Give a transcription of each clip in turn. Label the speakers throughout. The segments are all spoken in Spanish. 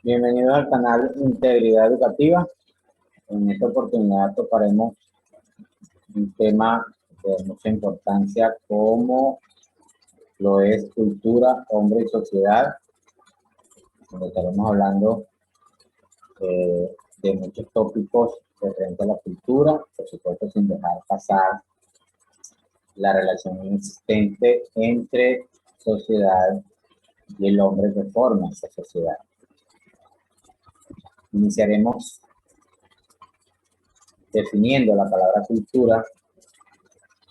Speaker 1: Bienvenidos al canal Integridad Educativa. En esta oportunidad tocaremos un tema de mucha importancia como lo es cultura, hombre y sociedad, donde estaremos hablando de muchos tópicos referentes a la cultura, por supuesto sin dejar pasar la relación existente entre sociedad y el hombre que forma esa sociedad. Iniciaremos definiendo la palabra cultura,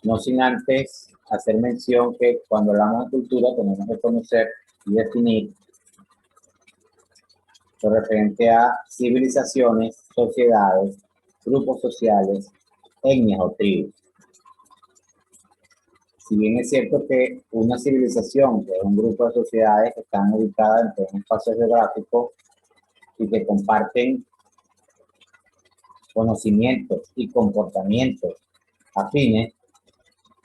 Speaker 1: no sin antes hacer mención que cuando hablamos de cultura tenemos que conocer y definir lo referente a civilizaciones, sociedades, grupos sociales, etnias o tribus. Si bien es cierto que una civilización, que es un grupo de sociedades que están ubicadas en un espacio geográfico y que comparten conocimientos y comportamientos afines,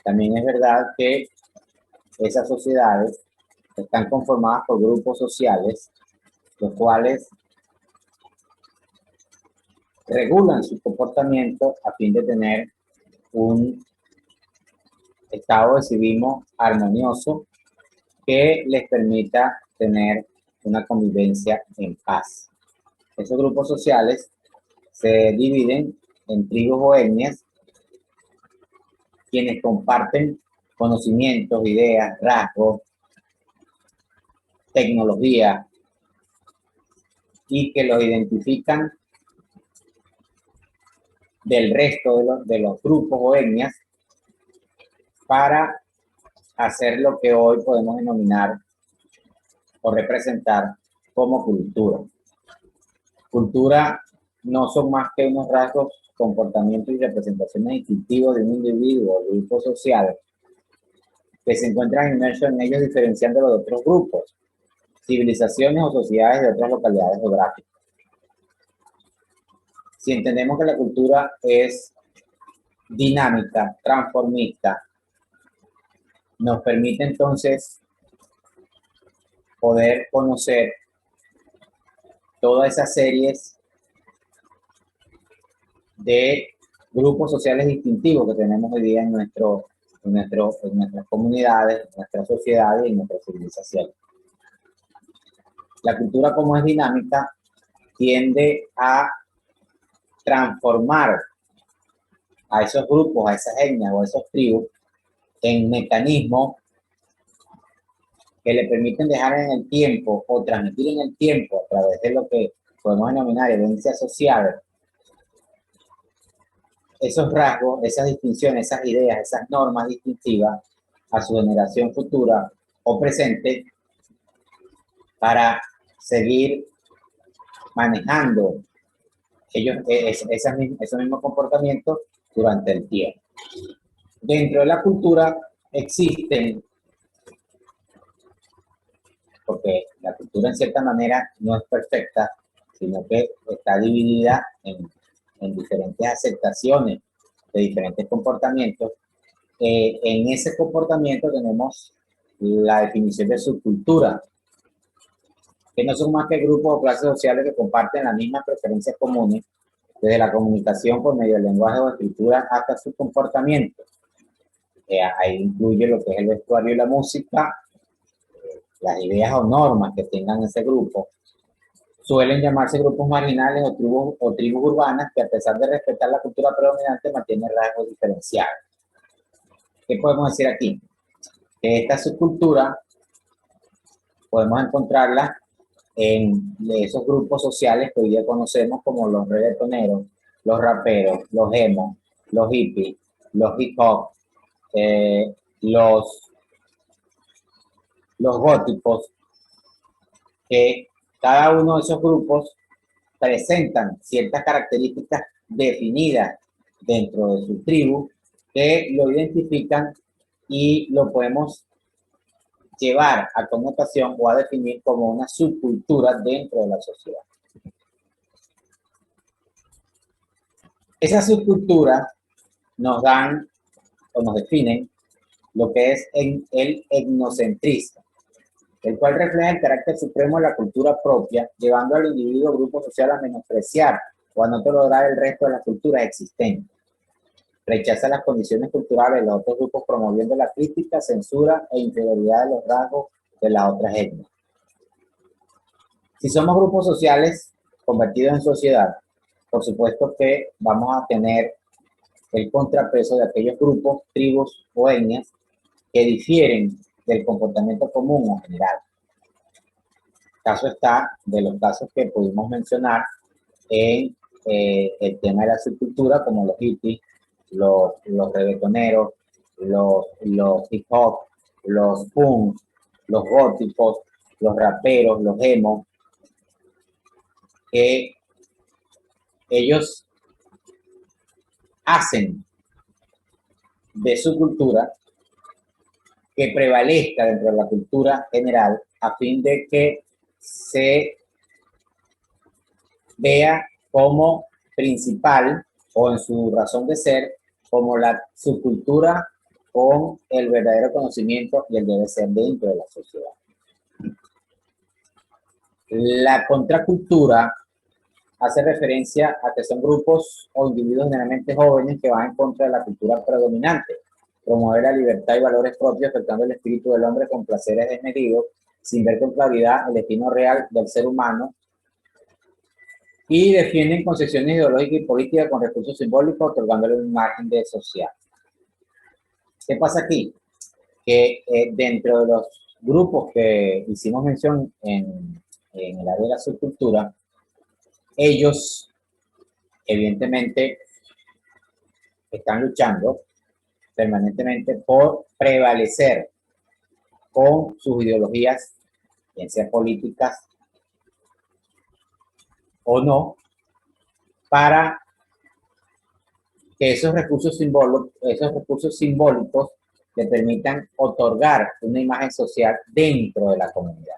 Speaker 1: también es verdad que esas sociedades están conformadas por grupos sociales, los cuales regulan su comportamiento a fin de tener un estado de civismo armonioso que les permita tener una convivencia en paz. Esos grupos sociales se dividen en tribus o etnias, quienes comparten conocimientos, ideas, rasgos, tecnología, y que los identifican del resto de los grupos o etnias para hacer lo que hoy podemos denominar o representar como cultura. Cultura no son más que unos rasgos, comportamientos y representaciones distintivos de un individuo o grupo social que se encuentran inmersos en ellos, diferenciándolo de otros grupos, civilizaciones o sociedades de otras localidades geográficas. Si entendemos que la cultura es dinámica, transformista, nos permite entonces poder conocer todas esas series de grupos sociales distintivos que tenemos hoy día en nuestras comunidades, en nuestras sociedades y en nuestra civilización. La cultura, como es dinámica, tiende a transformar a esos grupos, a esas etnias o a esos tribus en mecanismos que le permiten dejar en el tiempo o transmitir en el tiempo a través de lo que podemos denominar herencia social, esos rasgos, esas distinciones, esas ideas, esas normas distintivas a su generación futura o presente para seguir manejando esos mismos comportamientos durante el tiempo. Dentro de la cultura existen, porque la cultura en cierta manera no es perfecta, sino que está dividida en diferentes aceptaciones de diferentes comportamientos. En ese comportamiento tenemos la definición de subcultura, que no son más que grupos o clases sociales que comparten las mismas preferencias comunes, desde la comunicación por medio del lenguaje o escritura hasta su comportamiento. Ahí incluye lo que es el vestuario y la música, las ideas o normas que tengan ese grupo. Suelen llamarse grupos marginales o tribus urbanas que, a pesar de respetar la cultura predominante, mantienen rasgos diferenciados. ¿Qué podemos decir aquí? Que esta subcultura podemos encontrarla en esos grupos sociales que hoy día conocemos como los reggaetoneros, los raperos, los emos, los hippies, los hip hop, los góticos, que cada uno de esos grupos presentan ciertas características definidas dentro de su tribu que lo identifican y lo podemos llevar a connotación o a definir como una subcultura dentro de la sociedad. Esas subculturas nos dan o nos definen lo que es el etnocentrismo. el cual refleja el carácter supremo de la cultura propia, llevando al individuo o grupo social a menospreciar o a no tolerar el resto de las culturas existentes. Rechaza las condiciones culturales de los otros grupos, promoviendo la crítica, censura e inferioridad de los rasgos de las otras etnias. Si somos grupos sociales convertidos en sociedad, por supuesto que vamos a tener el contrapeso de aquellos grupos, tribus o etnias que difieren del comportamiento común o general. Caso está de los casos que pudimos mencionar en el tema de la subcultura, como los hippies, los reggaetoneros, los hip hop, los punk, los góticos, los raperos, los emo, que ellos hacen de su cultura que prevalezca dentro de la cultura general a fin de que se vea como principal o en su razón de ser como la subcultura con el verdadero conocimiento y el debe ser dentro de la sociedad. La contracultura hace referencia a que son grupos o individuos generalmente jóvenes que van en contra de la cultura predominante, promover la libertad y valores propios, afectando el espíritu del hombre con placeres desmedidos, sin ver con claridad el destino real del ser humano, y defienden concepciones ideológicas y políticas con recursos simbólicos, otorgándole un margen de social. ¿Qué pasa aquí? Que dentro de los grupos que hicimos mención en el área de la subcultura, ellos evidentemente están luchando permanentemente por prevalecer con sus ideologías, bien sean políticas o no, para que esos recursos simbólicos le permitan otorgar una imagen social dentro de la comunidad.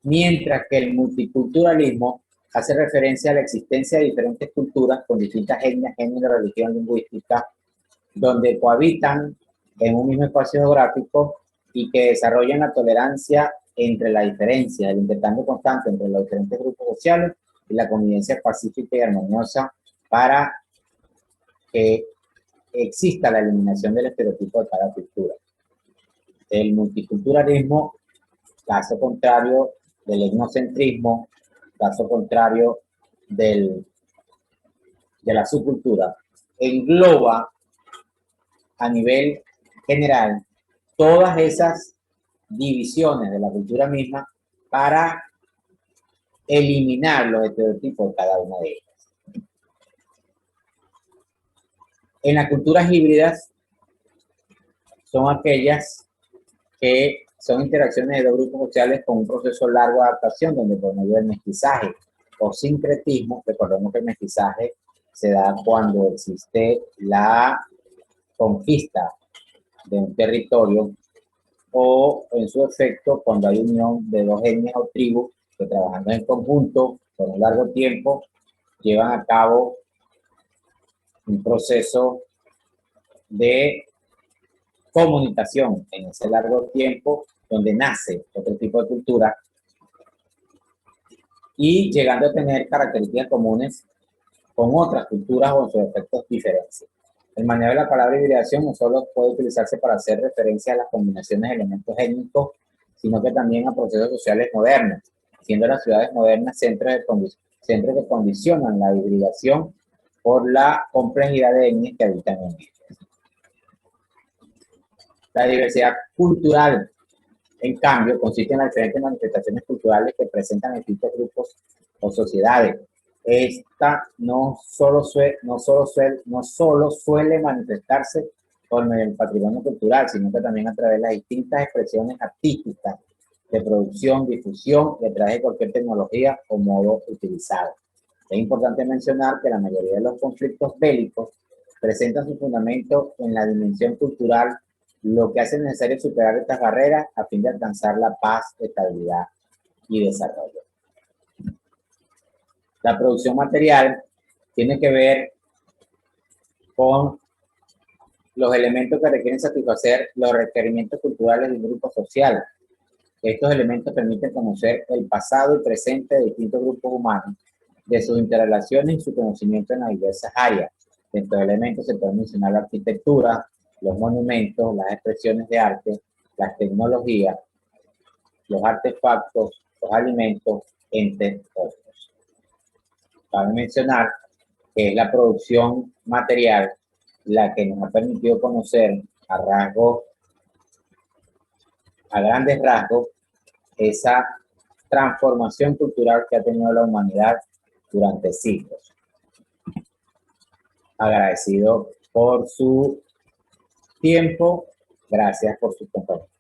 Speaker 1: Mientras que el multiculturalismo hace referencia a la existencia de diferentes culturas con distintas etnias, género, religión, lingüística, donde cohabitan en un mismo espacio geográfico y que desarrollan la tolerancia entre la diferencia, el intercambio constante entre los diferentes grupos sociales y la convivencia pacífica y armoniosa para que exista la eliminación del estereotipo de cada cultura. El multiculturalismo, caso contrario del etnocentrismo, caso contrario de la subcultura, engloba a nivel general todas esas divisiones de la cultura misma para eliminar los estereotipos de cada una de ellas. En las culturas híbridas son aquellas que son interacciones de dos grupos sociales con un proceso largo de adaptación, donde por medio del mestizaje o sincretismo, recordemos que el mestizaje se da cuando existe la conquista de un territorio o en su efecto cuando hay unión de dos etnias o tribus que trabajando en conjunto por un largo tiempo llevan a cabo un proceso de comunicación en ese largo tiempo donde nace otro tipo de cultura y llegando a tener características comunes con otras culturas o en sus efectos diferentes. El manejo de la palabra hibridación no solo puede utilizarse para hacer referencia a las combinaciones de elementos étnicos, sino que también a procesos sociales modernos, siendo las ciudades modernas centros que condicionan la hibridación por la complejidad de etnias que habitan en ellas. La diversidad cultural, en cambio, consiste en las diferentes manifestaciones culturales que presentan distintos grupos o sociedades. Esta no solo suele manifestarse por medio del patrimonio cultural, sino que también a través de las distintas expresiones artísticas de producción, difusión y a través de cualquier tecnología o modo utilizado. Es importante mencionar que la mayoría de los conflictos bélicos presentan su fundamento en la dimensión cultural, lo que hace necesario superar estas barreras a fin de alcanzar la paz, estabilidad y desarrollo. La producción material tiene que ver con los elementos que requieren satisfacer los requerimientos culturales de un grupo social. Estos elementos permiten conocer el pasado y presente de distintos grupos humanos, de sus interrelaciones y su conocimiento en las diversas áreas. De estos elementos se puede mencionar la arquitectura, los monumentos, las expresiones de arte, las tecnologías, los artefactos, los alimentos, entre otros. Cabe mencionar que es la producción material la que nos ha permitido conocer a grandes rasgos, esa transformación cultural que ha tenido la humanidad durante siglos. Agradecido por su tiempo, gracias por su compañía.